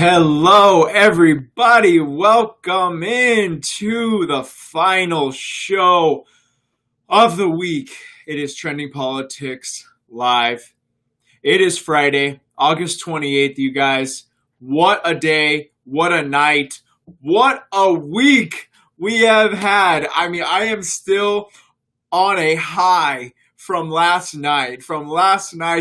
Hello, everybody. Welcome in to the final show of the week. It is Trending Politics Live. It is Friday, August 28th, you guys. What a day. What a night. What a week we have had. I am still on a high from last night's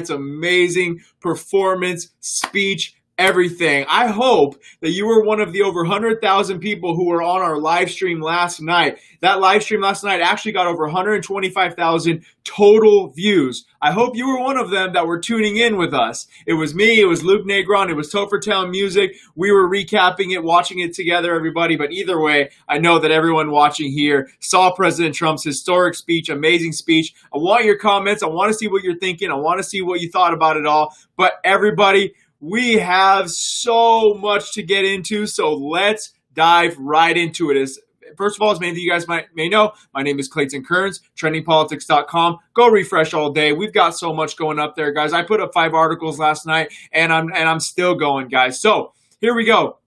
amazing performance, speech, everything. I hope that you were one of the over 100,000 people who were on our live stream last night. That live stream last night actually got over 125,000 total views. I hope you were one of them that were tuning in with us. It was me, it was Luke Negron, it was Topher Town Music. We were recapping it, watching it together, everybody. But either way, I know that everyone watching here saw President Trump's historic speech, amazing speech. I want your comments. I want to see what you're thinking. I want to see what you thought about it all. But everybody, we have so much to get into, so let's dive right into it. First of all, as many of you guys may know, my name is Clayton Kearns, trendingpolitics.com. Go refresh all day. We've got so much going up there, guys. I put up 5 articles last night, and I'm still going, guys. So here we go.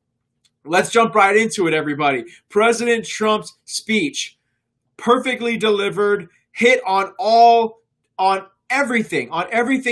Let's jump right into it, everybody. President Trump's speech, perfectly delivered, hit on everything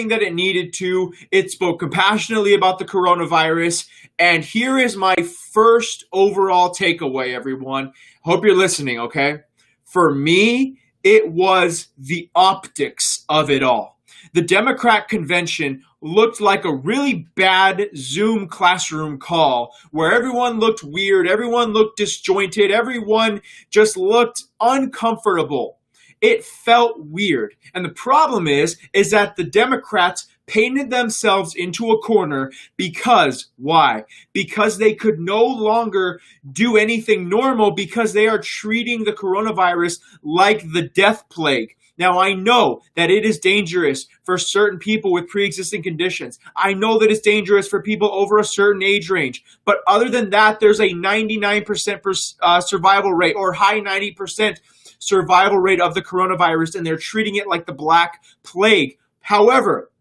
that it needed to. It spoke compassionately about the coronavirus. And here is my first overall takeaway, everyone. Hope you're listening, okay? For me, it was the optics of it all. The Democrat convention looked like a really bad Zoom classroom call where everyone looked weird, everyone looked disjointed, everyone just looked uncomfortable. It felt weird. And the problem is that the Democrats painted themselves into a corner because, why? Because they could no longer do anything normal because they are treating the coronavirus like the death plague. Now, I know that it is dangerous for certain people with pre-existing conditions. I know that it's dangerous for people over a certain age range. But other than that, there's a 99% survival rate or high 90% survival rate of the coronavirus, and they're treating it like the Black Plague. However,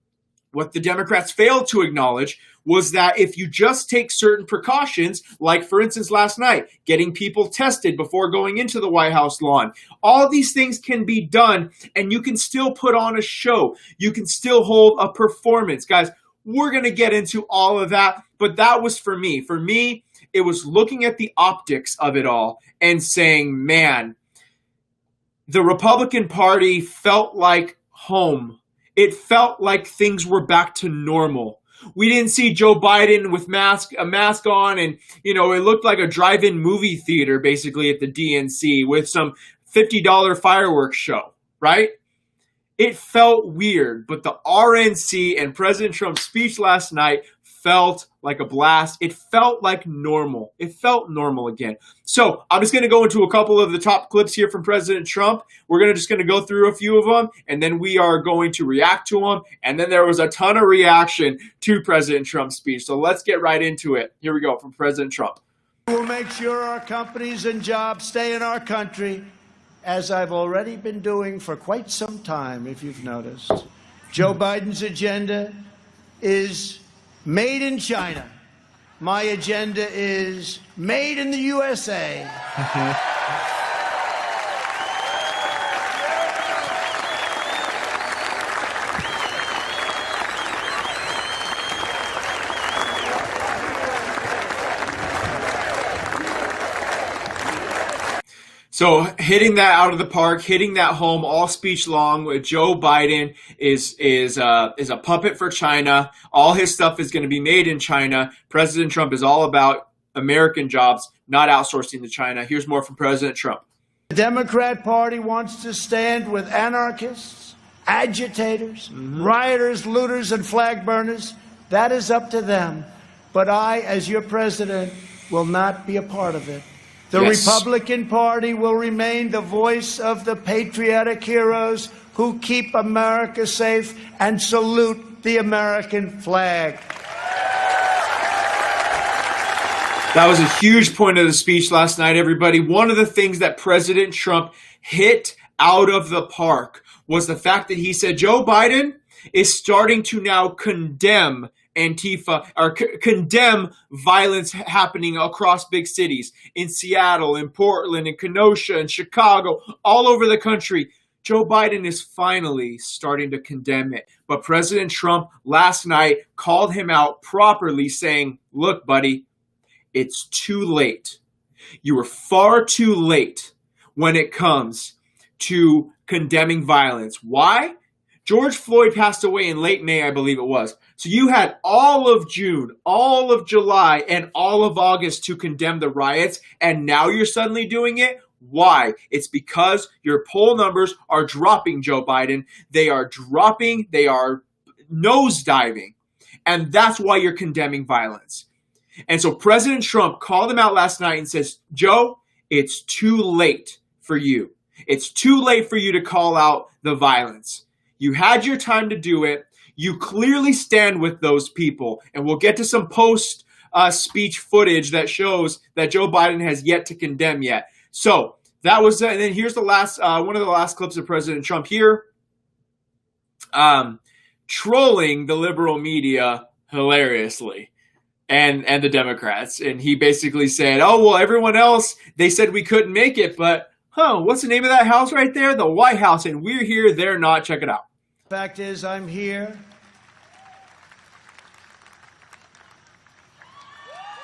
what the Democrats failed to acknowledge was that if you just take certain precautions, like for instance last night, getting people tested before going into the White House lawn, all these things can be done and you can still put on a show. You can still hold a performance. Guys, we're going to get into all of that, but that was for me. For me, it was looking at the optics of it all and saying, man, the Republican Party felt like home. It felt like things were back to normal. We didn't see Joe Biden with a mask on, and it looked like a drive-in movie theater basically at the DNC with some $50 fireworks show, right? It felt weird, but the RNC and President Trump's speech last night felt like a blast. It felt like normal. It felt normal again. So I'm just going to go into a couple of the top clips here from President Trump. We're just going to go through a few of them, and then we are going to react to them. And then there was a ton of reaction to President Trump's speech. So let's get right into it. Here we go from President Trump. We'll make sure our companies and jobs stay in our country, as I've already been doing for quite some time, if you've noticed. Joe Biden's agenda is made in China. My agenda is made in the USA. So hitting that out of the park, hitting that home all speech long with Joe Biden is a puppet for China. All his stuff is going to be made in China. President Trump is all about American jobs, not outsourcing to China. Here's more from President Trump. The Democrat Party wants to stand with anarchists, agitators, rioters, looters, and flag burners. That is up to them. But I, as your president, will not be a part of it. The Republican Party will remain the voice of the patriotic heroes who keep America safe and salute the American flag. That was a huge point of the speech last night, everybody. One of the things that President Trump hit out of the park was the fact that he said Joe Biden is starting to now condemn Antifa or condemn violence happening across big cities in Seattle, in Portland, in Kenosha, in Chicago, all over the country. Joe Biden is finally starting to condemn it. But President Trump last night called him out properly, saying, look, buddy, it's too late. You were far too late when it comes to condemning violence. Why? George Floyd passed away in late May, I believe it was. So you had all of June, all of July, and all of August to condemn the riots, and now you're suddenly doing it? Why? It's because your poll numbers are dropping, Joe Biden. They are dropping. They are nosediving. And that's why you're condemning violence. And so President Trump called him out last night and says, Joe, it's too late for you. It's too late for you to call out the violence. You had your time to do it. You clearly stand with those people. And we'll get to some post-speech footage that shows that Joe Biden has yet to condemn yet. So that was, and then here's the last, one of the last clips of President Trump here, trolling the liberal media hilariously and the Democrats. And he basically said, oh, well, everyone else, they said we couldn't make it, but what's the name of that house right there? The White House. And we're here, they're not. Check it out. Fact is, I'm here.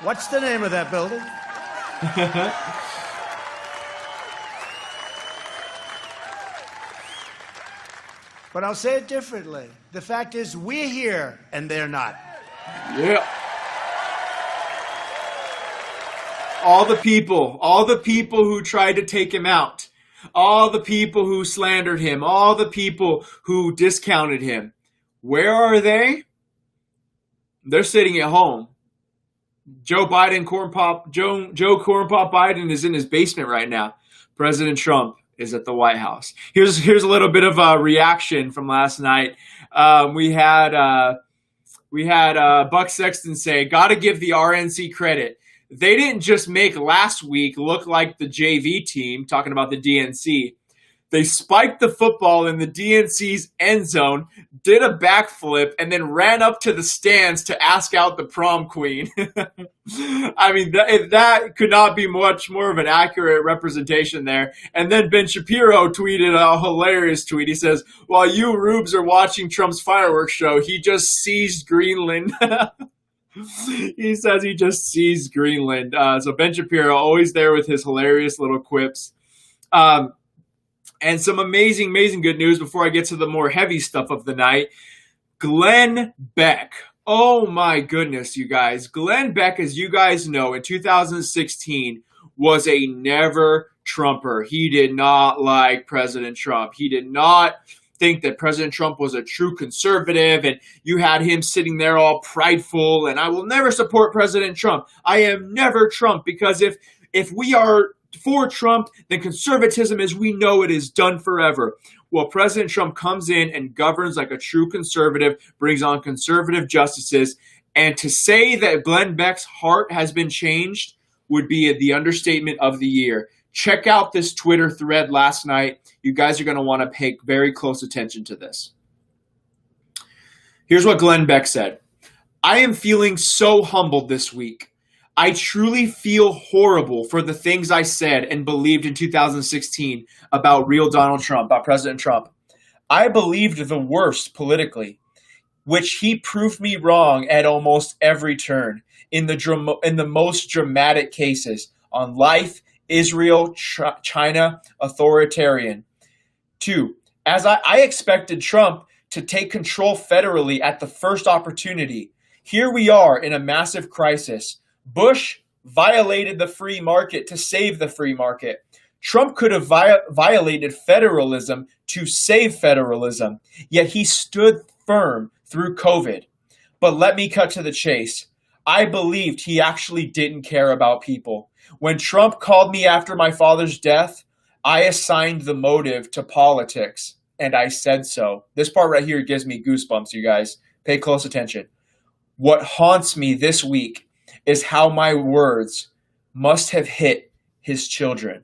What's the name of that building? But I'll say it differently. The fact is, we're here and they're not. Yeah. All the people who tried to take him out, all the people who slandered him, all the people who discounted him, where are they? They're sitting at home. Joe Corn Pop Biden is in his basement right now. President Trump is at the White House. Here's a little bit of a reaction from last night. We had Buck Sexton say, "Got to give the RNC credit. They didn't just make last week look like the JV team," talking about the DNC. They spiked the football in the DNC's end zone, did a backflip, and then ran up to the stands to ask out the prom queen. I mean, that could not be much more of an accurate representation there. And then Ben Shapiro tweeted a hilarious tweet. He says, while you rubes are watching Trump's fireworks show, he just seized Greenland. He says he just seized Greenland. So Ben Shapiro, always there with his hilarious little quips. And some amazing good news before I get to the more heavy stuff of the night. Glenn Beck. Oh my goodness, you guys. Glenn Beck, as you guys know, in 2016 was a never Trumper. He did not like President Trump. He did not think that President Trump was a true conservative, and you had him sitting there all prideful, and I will never support President Trump. I am never Trump, because if we are for Trump, then conservatism as we know it is done forever. Well, President Trump comes in and governs like a true conservative, brings on conservative justices, and to say that Glenn Beck's heart has been changed would be the understatement of the year. Check out this Twitter thread last night. You guys are going to want to pay very close attention to this. Here's what Glenn Beck said. I am feeling so humbled this week. I truly feel horrible for the things I said and believed in 2016 about real Donald Trump, about President Trump. I believed the worst politically, which he proved me wrong at almost every turn in the most dramatic cases on life, Israel, China, authoritarian. 2, as I expected Trump to take control federally at the first opportunity. Here we are in a massive crisis. Bush violated the free market to save the free market. Trump could have violated federalism to save federalism, yet he stood firm through COVID. But let me cut to the chase. I believed he actually didn't care about people. When Trump called me after my father's death, I assigned the motive to politics, and I said so. This part right here gives me goosebumps, you guys. Pay close attention. What haunts me this week is how my words must have hit his children.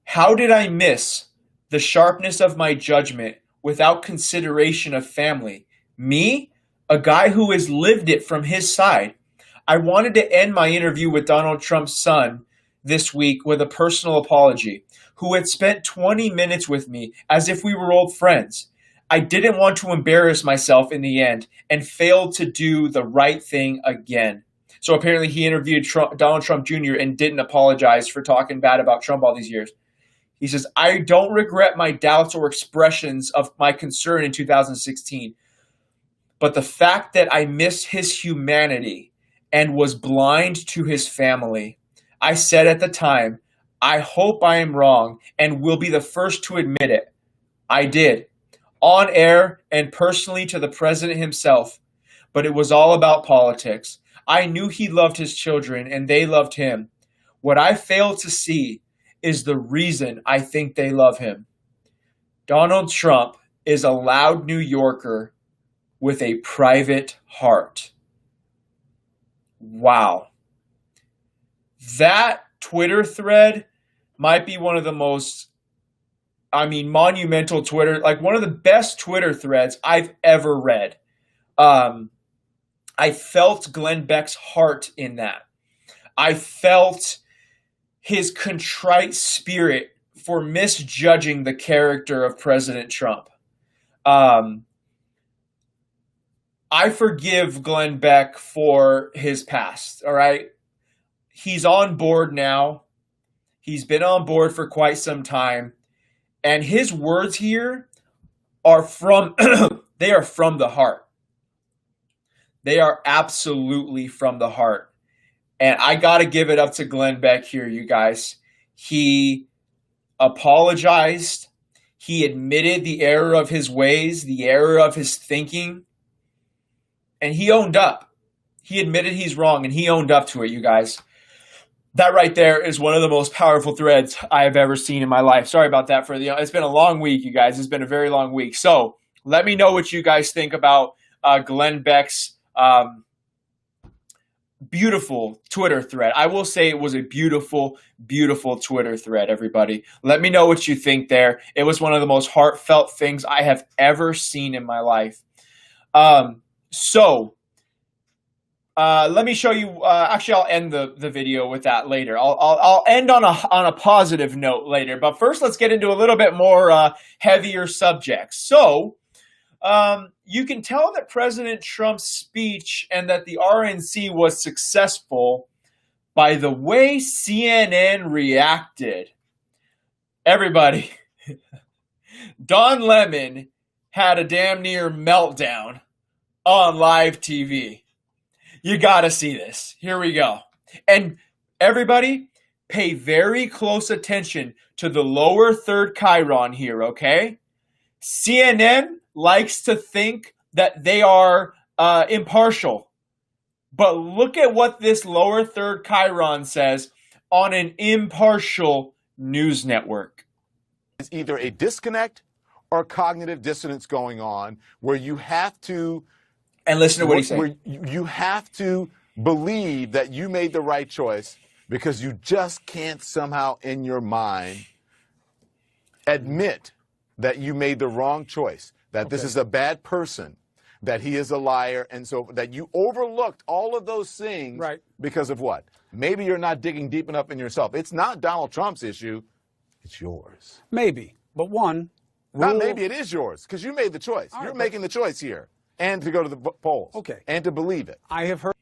How did I miss the sharpness of my judgment without consideration of family, Me, a guy who has lived it from his side. I wanted to end my interview with Donald Trump's son this week with a personal apology, who had spent 20 minutes with me as if we were old friends. I didn't want to embarrass myself in the end and failed to do the right thing again. So apparently he interviewed Donald Trump Jr. and didn't apologize for talking bad about Trump all these years. He says, I don't regret my doubts or expressions of my concern in 2016, but the fact that I missed his humanity and was blind to his family. I said at the time, I hope I am wrong and will be the first to admit it. I did, on air and personally to the president himself, but it was all about politics. I knew he loved his children and they loved him. What I failed to see is the reason I think they love him. Donald Trump is a loud New Yorker with a private heart. Wow. That Twitter thread might be one of the most, monumental Twitter, like one of the best Twitter threads I've ever read. I felt Glenn Beck's heart in that. I felt his contrite spirit for misjudging the character of President Trump. I forgive Glenn Beck for his past, all right? He's on board now. He's been on board for quite some time. And his words here are from, they are from the heart. They are absolutely from the heart. And I got to give it up to Glenn Beck here, you guys. He apologized. He admitted the error of his ways, the error of his thinking. And he owned up. He admitted he's wrong and he owned up to it, you guys. That right there is one of the most powerful threads I have ever seen in my life. Sorry about that. It's been a long week, you guys. It's been a very long week. So let me know what you guys think about Glenn Beck's beautiful Twitter thread. I will say it was a beautiful, beautiful Twitter thread, everybody. Let me know what you think there. It was one of the most heartfelt things I have ever seen in my life. Let me show you. Actually, I'll end the video with that later. I'll end on a positive note later. But first, let's get into a little bit more heavier subjects. So, you can tell that President Trump's speech and that the RNC was successful by the way CNN reacted. Everybody, Don Lemon had a damn near meltdown on live TV. You got to see this. Here we go. And everybody, pay very close attention to the lower third chyron here, okay? CNN likes to think that they are impartial. But look at what this lower third chyron says on an impartial news network. It's either a disconnect or cognitive dissonance going on where you have to... And listen to what he's saying. Where you have to believe that you made the right choice because you just can't somehow in your mind admit that you made the wrong choice, that this is a bad person, that he is a liar, and so that you overlooked all of those things because of what? Maybe you're not digging deep enough in yourself. It's not Donald Trump's issue. It's yours. Maybe. But one. Not maybe, it is yours because you made the choice. You're making the choice here. And to go to the polls. Okay. And to believe it. I have heard.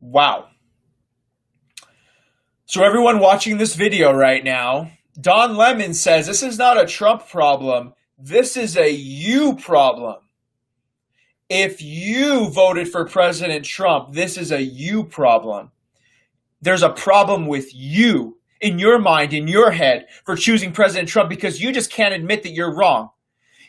Wow. So everyone watching this video right now, Don Lemon says this is not a Trump problem. This is a you problem. If you voted for President Trump, this is a you problem. There's a problem with you in your mind, in your head for choosing President Trump because you just can't admit that you're wrong.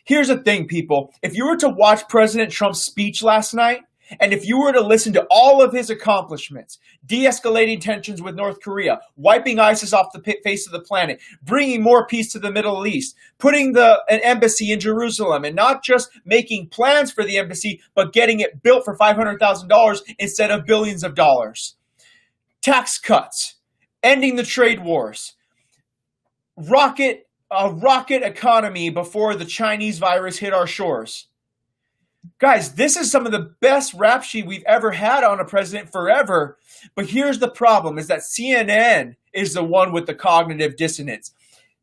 Here's the thing, people. If you were to watch President Trump's speech last night, and if you were to listen to all of his accomplishments, de-escalating tensions with North Korea, wiping ISIS off the face of the planet, bringing more peace to the Middle East, putting an embassy in Jerusalem, and not just making plans for the embassy, but getting it built for $500,000 instead of billions of dollars. Tax cuts, ending the trade wars, rocket a rocket economy before the Chinese virus hit our shores. Guys, this is some of the best rap sheet we've ever had on a president forever. But here's the problem, is that CNN is the one with the cognitive dissonance.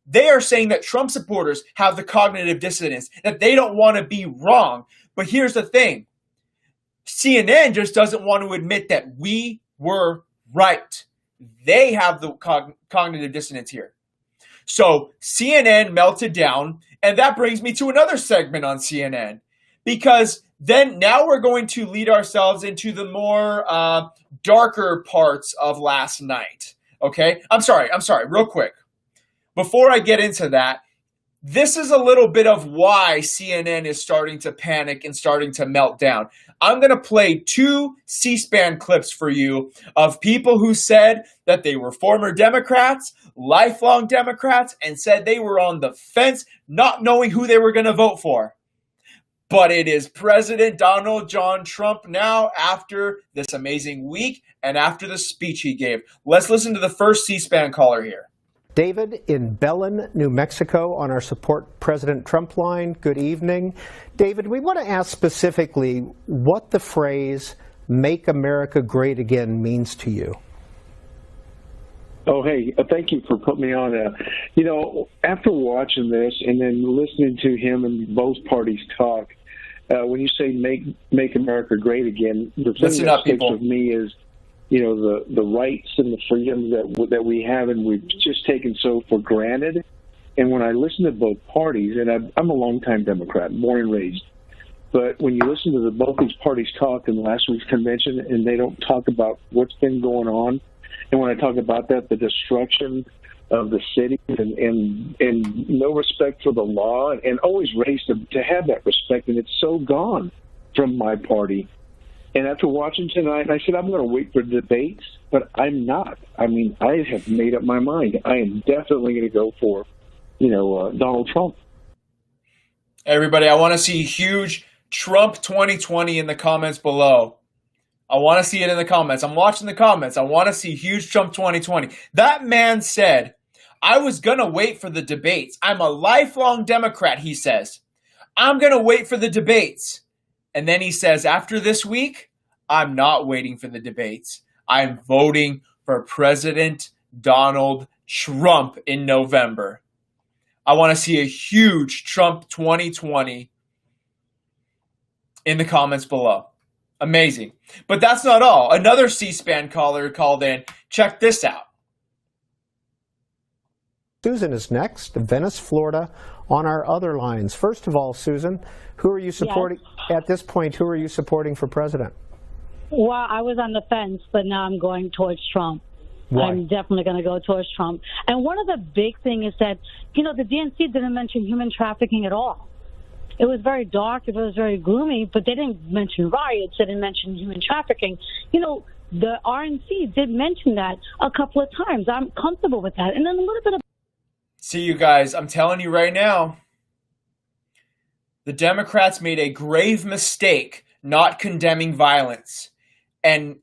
They are saying that Trump supporters have the cognitive dissonance, that they don't want to be wrong. But here's the thing. CNN just doesn't want to admit that we were right. They have the cognitive dissonance here. So CNN melted down, and that brings me to another segment on CNN. Because then now we're going to lead ourselves into the more darker parts of last night. Okay? I'm sorry, real quick. Before I get into that, this is a little bit of why CNN is starting to panic and starting to melt down. I'm going to play 2 C-SPAN clips for you of people who said that they were former Democrats, lifelong Democrats, and said they were on the fence, not knowing who they were going to vote for. But it is President Donald John Trump now after this amazing week and after the speech he gave. Let's listen to the first C-SPAN caller here. David in Belen, New Mexico, on our Support President Trump line. Good evening. David, we want to ask specifically what the phrase, "Make America Great Again," means to you. Oh, hey, thank you for putting me on. After watching this and then listening to him and both parties talk, when you say make America great again, the thing that sticks with me is, the rights and the freedoms that we have and we've just taken so for granted. And when I listen to both parties, and I'm a longtime Democrat, born and raised, but when you listen to both these parties talk in last week's convention and they don't talk about what's been going on, and when I talk about that, the destruction of the city and no respect for the law, and always raised to have that respect, and it's so gone from my party. And after watching tonight, I said, I'm going to wait for debates, but I'm not. I mean, I have made up my mind. I am definitely going to go for, Donald Trump. Everybody, I want to see huge Trump 2020 in the comments below. I want to see it in the comments. I'm watching the comments. I want to see huge Trump 2020. That man said, I was going to wait for the debates. I'm a lifelong Democrat, he says. I'm going to wait for the debates. And then he says, after this week, I'm not waiting for the debates. I'm voting for President Donald Trump in November. I want to see a huge Trump 2020 in the comments below. Amazing. But that's not all. Another C-SPAN caller called in. Check this out. Susan is next, Venice, Florida, on our other lines. First of all, Susan, who are you supporting at this point? Who are you supporting for president? Well, I was on the fence, but now I'm going towards Trump. Why? I'm definitely going to go towards Trump. And one of the big things is that, the DNC didn't mention human trafficking at all. It was very dark, it was very gloomy, but they didn't mention riots, they didn't mention human trafficking. The RNC did mention that a couple of times. I'm comfortable with that. And then a little bit of... See, you guys, I'm telling you right now, the Democrats made a grave mistake not condemning violence. And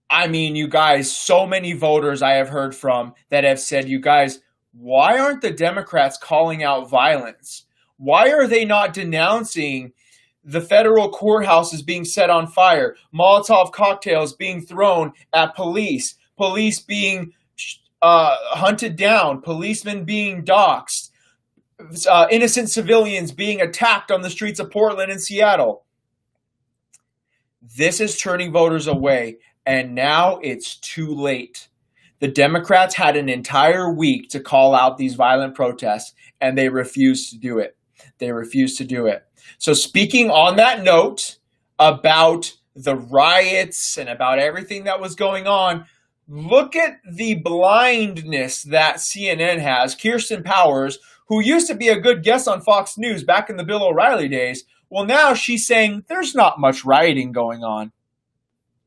I mean, you guys, so many voters I have heard from that have said, you guys, why aren't the Democrats calling out violence? Why are they not denouncing the federal courthouses being set on fire, Molotov cocktails being thrown at police, police being hunted down, policemen being doxxed, innocent civilians being attacked on the streets of Portland and Seattle? This is turning voters away, and now it's too late. The Democrats had an entire week to call out these violent protests, and they refused to do it. They refused to do it. So speaking on that note about the riots and about everything that was going on, look at the blindness that CNN has. Kirsten Powers, who used to be a good guest on Fox News back in the Bill O'Reilly days, well, now she's saying there's not much rioting going on.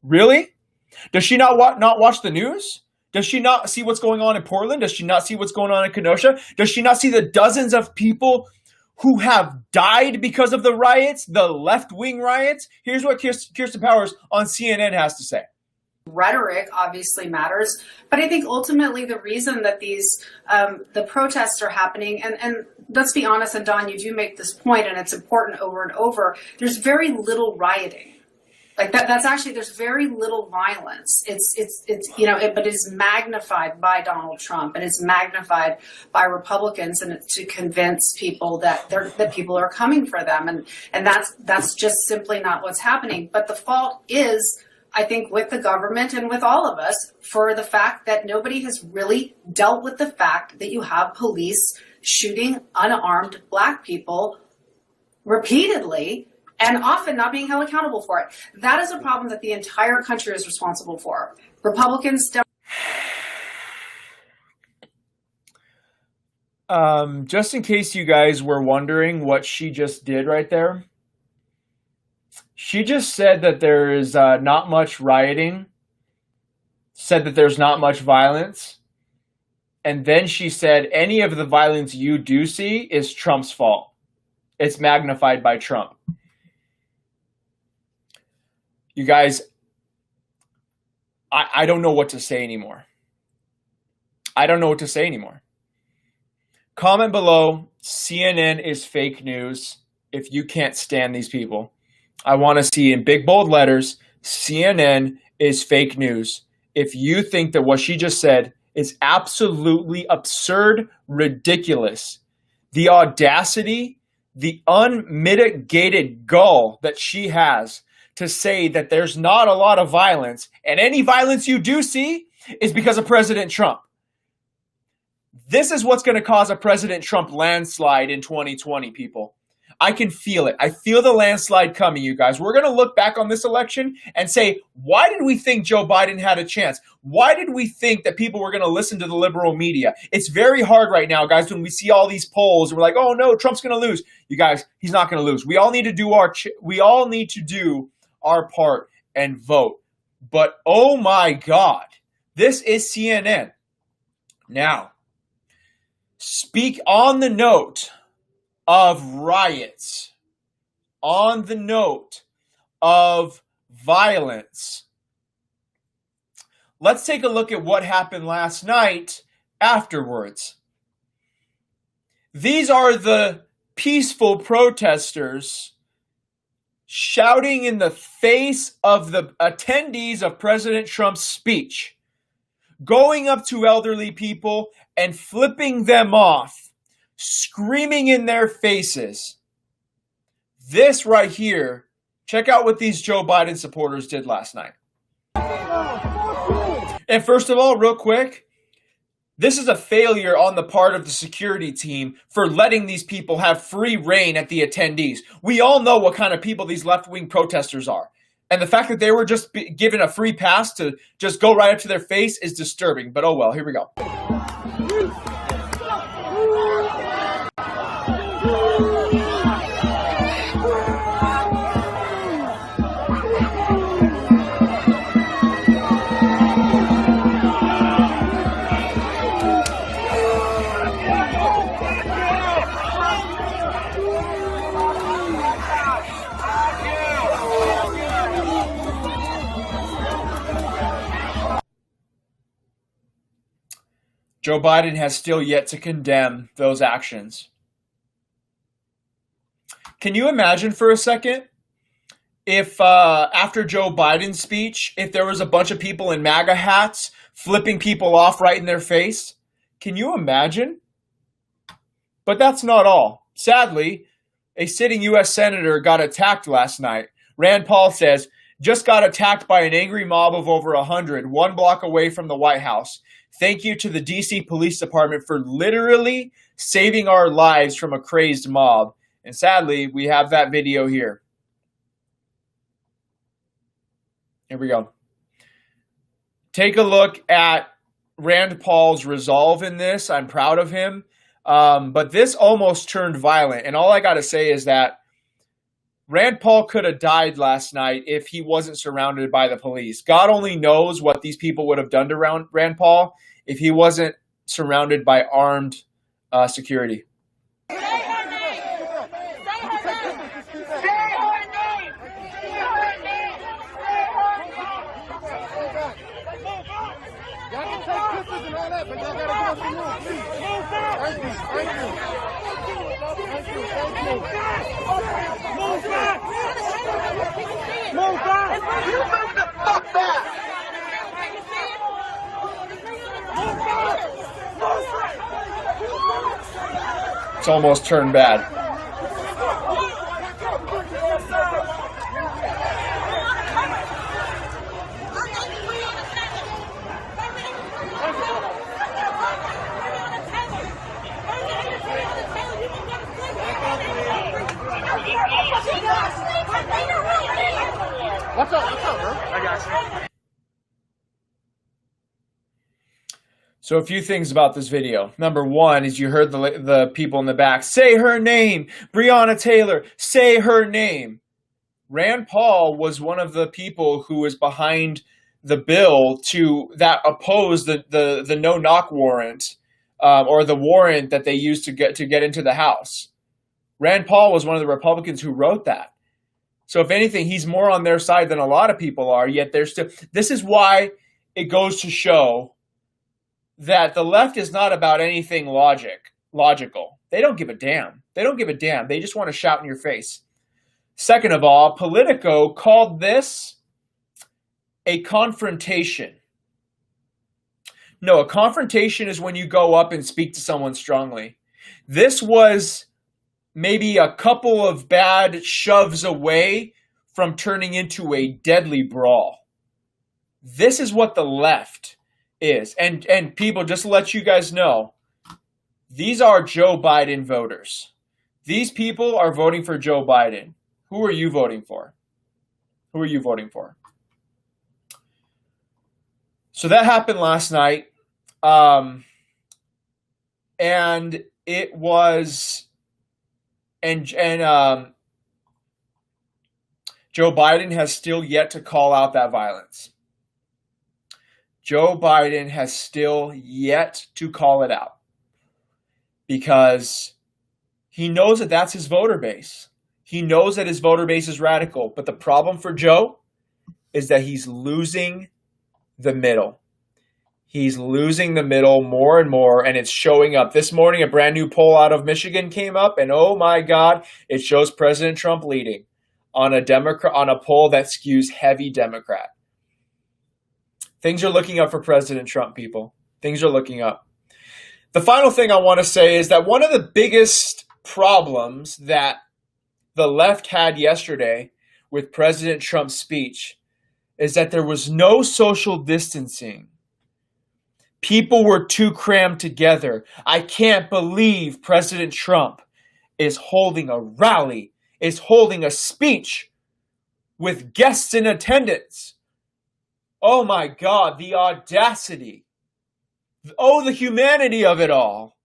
Really? Does she not watch the news? Does she not see what's going on in Portland? Does she not see what's going on in Kenosha? Does she not see the dozens of people who have died because of the riots, the left-wing riots? Here's what Kirsten Powers on CNN has to say. Rhetoric obviously matters, but I think ultimately the reason that the protests are happening, and let's be honest, and Don, you do make this point, and it's important over and over, there's very little rioting. Like that's actually, there's very little violence. It's but it is magnified by Donald Trump, and it's magnified by Republicans, and it's to convince people that people are coming for them, and that's just simply not what's happening. But the fault is, I think, with the government and with all of us, for the fact that nobody has really dealt with the fact that you have police shooting unarmed Black people repeatedly, and often not being held accountable for it. That is a problem that the entire country is responsible for. Republicans don't. Just in case you guys were wondering what she just did right there, she just said that there is not much rioting, said that there's not much violence, and then she said any of the violence you do see is Trump's fault. It's magnified by Trump. You guys, I don't know what to say anymore. I don't know what to say anymore. Comment below, CNN is fake news, if you can't stand these people. I want to see in big bold letters, CNN is fake news. If you think that what she just said is absolutely absurd, ridiculous, the audacity, the unmitigated gall that she has to say that there's not a lot of violence, and any violence you do see is because of President Trump. This is what's going to cause a President Trump landslide in 2020, people. I can feel it. I feel the landslide coming, you guys. We're going to look back on this election and say, why did we think Joe Biden had a chance? Why did we think that people were going to listen to the liberal media? It's very hard right now, guys, when we see all these polls and we're like, oh no, Trump's going to lose. You guys, he's not going to lose. We all need to do our part and vote. But oh my God, this is CNN. Now, speak on the note of riots, on the note of violence. Let's take a look at what happened last night afterwards. These are the peaceful protesters shouting in the face of the attendees of President Trump's speech, going up to elderly people and flipping them off, screaming in their faces. This right here, check out what these Joe Biden supporters did last night. And first of all, real quick, this is a failure on the part of the security team for letting these people have free reign at the attendees. We all know what kind of people these left-wing protesters are. And the fact that they were just given a free pass to just go right up to their face is disturbing. But oh well, here we go. Joe Biden has still yet to condemn those actions. Can you imagine for a second if after Joe Biden's speech, if there was a bunch of people in MAGA hats flipping people off right in their face? Can you imagine? But that's not all. Sadly, a sitting U.S. Senator got attacked last night. Rand Paul says, just got attacked by an angry mob of over 100, 1 block away from the White House. Thank you to the D.C. Police Department for literally saving our lives from a crazed mob. And sadly, we have that video here. Here we go. Take a look at Rand Paul's resolve in this. I'm proud of him. But this almost turned violent. And all I got to say is that Rand Paul could have died last night if he wasn't surrounded by the police. God only knows what these people would have done to Rand Paul if he wasn't surrounded by armed security. Say her name! Say her name! Say her name! Say her name! Say her name! Move back! You move the fuck back! It's almost turned bad. What's up, bro? I got you. So a few things about this video. Number one is you heard the people in the back say her name. Breonna Taylor, say her name. Rand Paul was one of the people who was behind the bill that opposed the no-knock warrant or the warrant that they used to get into the House. Rand Paul was one of the Republicans who wrote that. So if anything, he's more on their side than a lot of people are, yet they're still... This is why it goes to show that the left is not about anything logical. They don't give a damn. They don't give a damn. They just want to shout in your face. Second of all, Politico called this a confrontation. No, a confrontation is when you go up and speak to someone strongly. This was maybe a couple of bad shoves away from turning into a deadly brawl. This is what the left is. And people, just to let you guys know, these are Joe Biden voters. These people are voting for Joe Biden. Who are you voting for? Who are you voting for? So that happened last night. And it was... And Joe Biden has still yet to call out that violence. Joe Biden has still yet to call it out because he knows that that's his voter base. He knows that his voter base is radical. But the problem for Joe is that he's losing the middle. He's losing the middle more and more, and it's showing up. This morning, a brand new poll out of Michigan came up, and oh my God, it shows President Trump leading on a poll that skews heavy Democrat. Things are looking up for President Trump, people. Things are looking up. The final thing I want to say is that one of the biggest problems that the left had yesterday with President Trump's speech is that there was no social distancing. People were too crammed together. I can't believe President Trump is holding a rally, is holding a speech with guests in attendance. Oh my God, the audacity. Oh, the humanity of it all.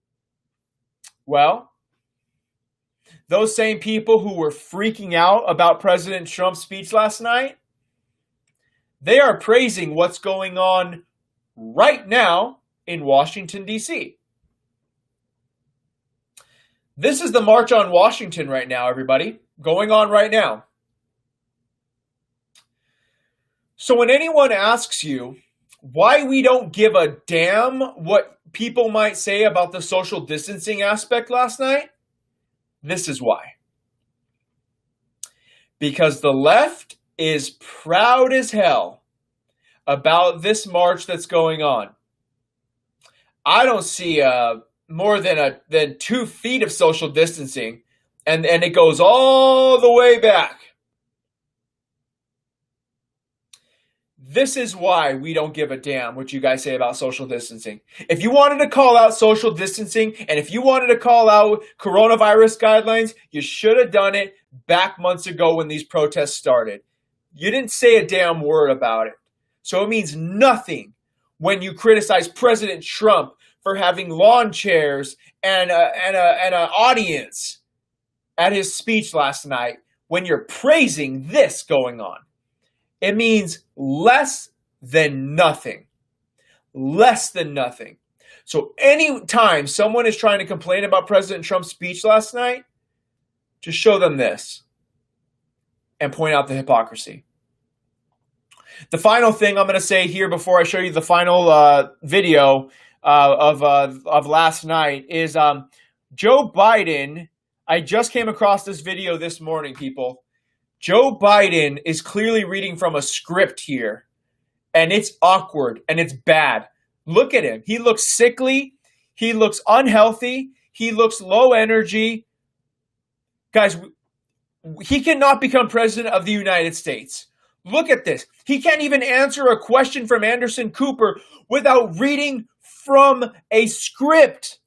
Well, those same people who were freaking out about President Trump's speech last night, they are praising what's going on right now in Washington, D.C. This is the March on Washington right now, everybody. Going on right now. So when anyone asks you why we don't give a damn what people might say about the social distancing aspect last night, this is why. Because the left is proud as hell about this march that's going on. I don't see more than 2 feet of social distancing, and it goes all the way back. This is why we don't give a damn what you guys say about social distancing. If you wanted to call out social distancing, and if you wanted to call out coronavirus guidelines, you should have done it back months ago when these protests started. You didn't say a damn word about it. So it means nothing when you criticize President Trump for having lawn chairs and an audience at his speech last night when you're praising this going on. It means less than nothing. Less than nothing. So anytime someone is trying to complain about President Trump's speech last night, just show them this and point out the hypocrisy. The final thing I'm going to say here before I show you the final video of last night is Joe Biden. I just came across this video this morning, people. Joe Biden is clearly reading from a script here, and it's awkward and it's bad. Look at him. He looks sickly. He looks unhealthy. He looks low energy. Guys, he cannot become president of the United States. Look at this. He can't even answer a question from Anderson Cooper without reading from a script.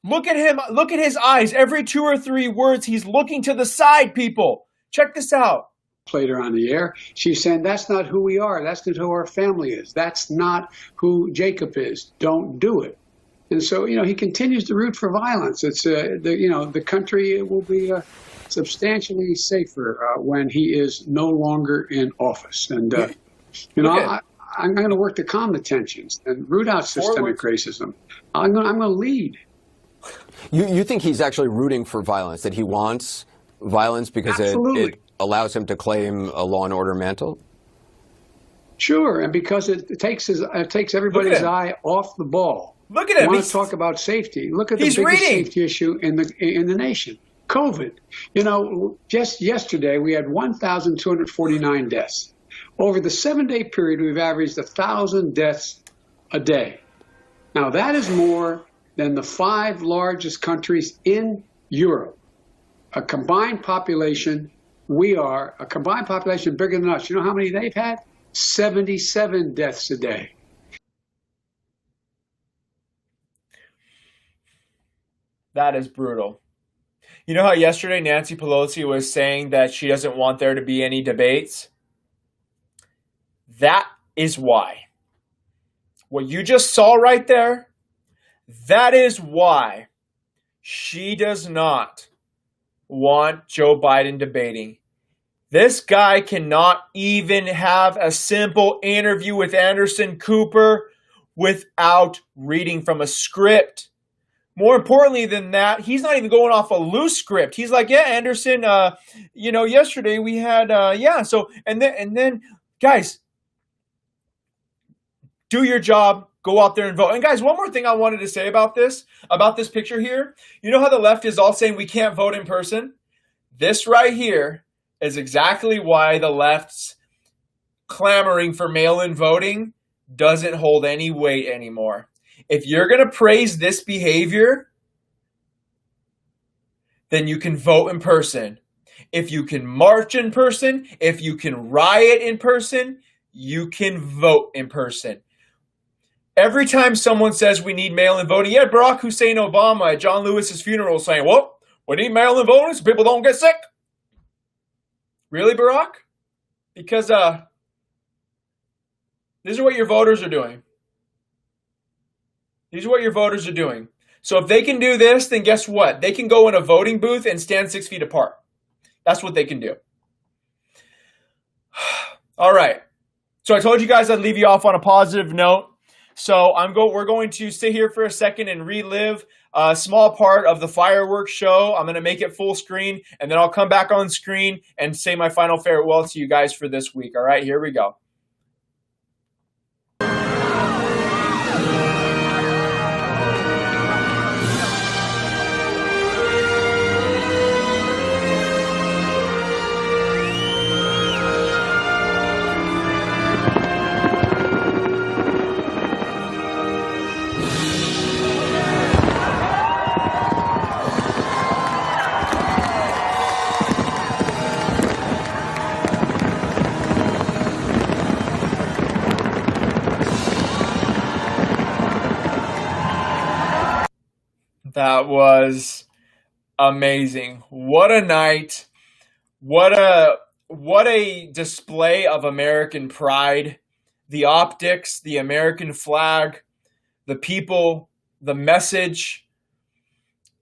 Look at him. Look at his eyes. Every 2 or 3 words, he's looking to the side, people. Check this out. Played her on the air. She's saying, that's not who we are. That's not who our family is. That's not who Jacob is. Don't do it. And so, he continues to root for violence. It's, the country will be substantially safer when he is no longer in office. And, I'm going to work to calm the tensions and root out systemic racism. I'm going to lead. You think he's actually rooting for violence, that he wants violence because it allows him to claim a law and order mantle? Sure, and because it takes everybody's eye off the ball. Look at him. Want to talk about safety? Look at the biggest safety issue in the nation: COVID. Just yesterday we had 1,249 deaths. Over the 7-day period, we've averaged 1,000 deaths a day. Now that is more than the 5 largest countries in Europe. A combined population, a combined population bigger than us. You know how many they've had? 77 deaths a day. That is brutal. You know how yesterday Nancy Pelosi was saying that she doesn't want there to be any debates? That is why. What you just saw right there, that is why she does not want Joe Biden debating. This guy cannot even have a simple interview with Anderson Cooper without reading from a script. More importantly than that, he's not even going off a loose script. He's like, yeah, Anderson, yesterday we had, and then, guys, do your job, go out there and vote. And guys, one more thing I wanted to say about this picture here. You know how the left is all saying we can't vote in person? This right here is exactly why the left's clamoring for mail-in voting doesn't hold any weight anymore. If you're going to praise this behavior, then you can vote in person. If you can march in person, if you can riot in person, you can vote in person. Every time someone says we need mail-in voting, you had Barack Hussein Obama at John Lewis's funeral saying, well, we need mail-in voting so people don't get sick. Really, Barack? Because these are what your voters are doing. These are what your voters are doing. So if they can do this, then guess what? They can go in a voting booth and stand 6 feet apart. That's what they can do. All right. So I told you guys I'd leave you off on a positive note. So we're going to sit here for a second and relive a small part of the fireworks show. I'm going to make it full screen, and then I'll come back on screen and say my final farewell to you guys for this week. All right, here we go. That was amazing. What a night. What a display of American pride. The optics, the American flag, the people, the message,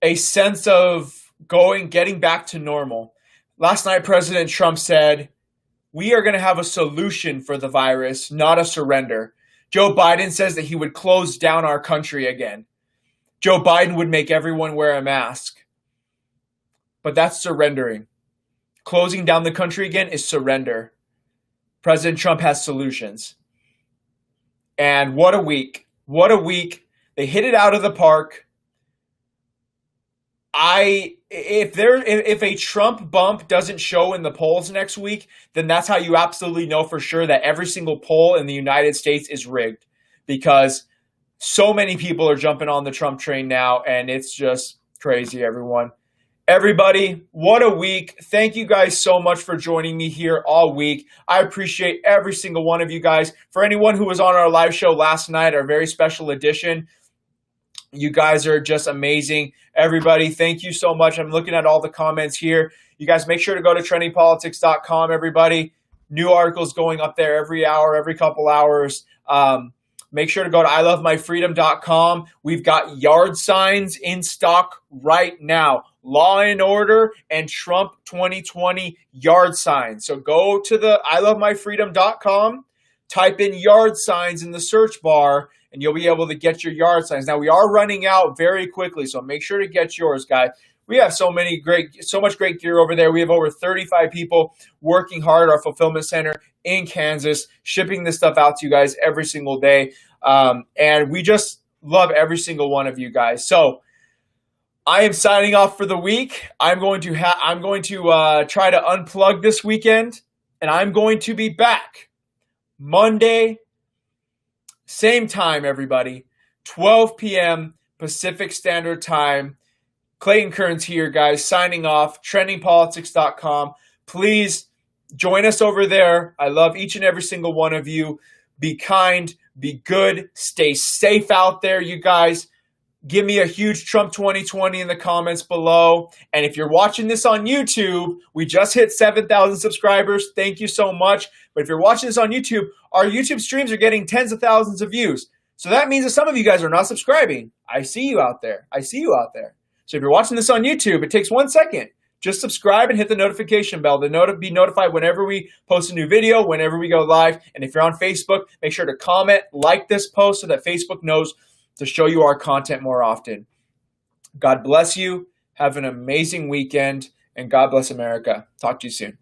a sense of getting back to normal. Last night, President Trump said, we are going to have a solution for the virus, not a surrender. Joe Biden says that he would close down our country again. Joe Biden would make everyone wear a mask. But that's surrendering. Closing down the country again is surrender. President Trump has solutions. And what a week. What a week. They hit it out of the park. If a Trump bump doesn't show in the polls next week, then that's how you absolutely know for sure that every single poll in the United States is rigged, because so many people are jumping on the Trump train now, and it's just crazy, everyone. Everybody, what a week. Thank you guys so much for joining me here all week. I appreciate every single one of you guys. For anyone who was on our live show last night, our very special edition, you guys are just amazing. Everybody, thank you so much. I'm looking at all the comments here. You guys make sure to go to trendingpolitics.com, everybody. New articles going up there every hour, every couple hours. Make sure to go to ilovemyfreedom.com. We've got yard signs in stock right now. Law and Order and Trump 2020 yard signs. So go to the ilovemyfreedom.com, type in yard signs in the search bar, and you'll be able to get your yard signs. Now, we are running out very quickly, so make sure to get yours, guys. We have so much great gear over there. We have over 35 people working hard at our fulfillment center in Kansas, shipping this stuff out to you guys every single day. And we just love every single one of you guys. So I am signing off for the week. I'm going to try to unplug this weekend, and I'm going to be back Monday, same time, everybody, 12 p.m. Pacific Standard Time. Clayton Kearns here, guys, signing off, trendingpolitics.com. Please join us over there. I love each and every single one of you. Be kind, be good, stay safe out there, you guys. Give me a huge Trump 2020 in the comments below. And if you're watching this on YouTube, we just hit 7,000 subscribers. Thank you so much. But if you're watching this on YouTube, our YouTube streams are getting tens of thousands of views. So that means that some of you guys are not subscribing. I see you out there. So if you're watching this on YouTube, it takes 1 second. Just subscribe and hit the notification bell to be notified whenever we post a new video, whenever we go live. And if you're on Facebook, make sure to comment, like this post so that Facebook knows to show you our content more often. God bless you. Have an amazing weekend, and God bless America. Talk to you soon.